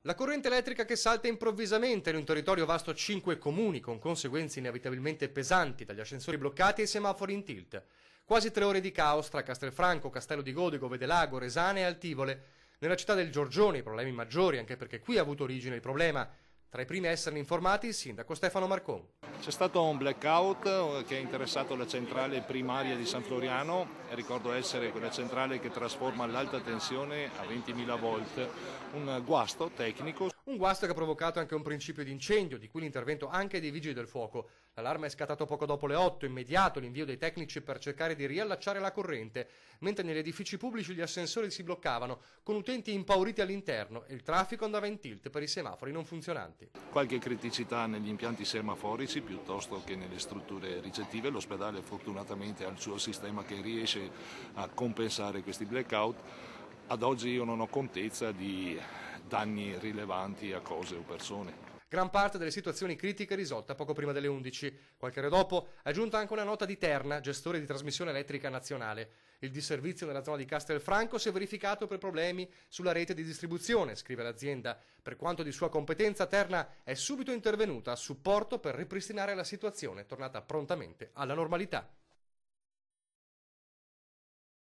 La corrente elettrica che salta improvvisamente in un territorio vasto 5 comuni, con conseguenze inevitabilmente pesanti, dagli ascensori bloccati ai semafori in tilt. Quasi 3 ore di caos tra Castelfranco, Castello di Godego, Vedelago, Resane e Altivole. Nella città del Giorgione i problemi maggiori, anche perché qui ha avuto origine il problema. Tra i primi a esserne informati il sindaco Stefano Marcon. C'è stato un blackout che ha interessato la centrale primaria di San Floriano, ricordo essere quella centrale che trasforma l'alta tensione a 20.000 volt, un guasto tecnico. Un guasto che ha provocato anche un principio di incendio, di cui l'intervento anche dei vigili del fuoco. L'allarme è scattato poco dopo le 8, immediato l'invio dei tecnici per cercare di riallacciare la corrente, mentre negli edifici pubblici gli ascensori si bloccavano, con utenti impauriti all'interno e il traffico andava in tilt per i semafori non funzionanti. Qualche criticità negli impianti semaforici piuttosto che nelle strutture ricettive. L'ospedale fortunatamente ha il suo sistema che riesce a compensare questi blackout. Ad oggi io non ho contezza di danni rilevanti a cose o persone. Gran parte delle situazioni critiche risolta poco prima delle 11. Qualche ore dopo è giunta anche una nota di Terna, gestore di trasmissione elettrica nazionale. Il disservizio nella zona di Castelfranco si è verificato per problemi sulla rete di distribuzione, scrive l'azienda. Per quanto di sua competenza, Terna è subito intervenuta a supporto per ripristinare la situazione, tornata prontamente alla normalità.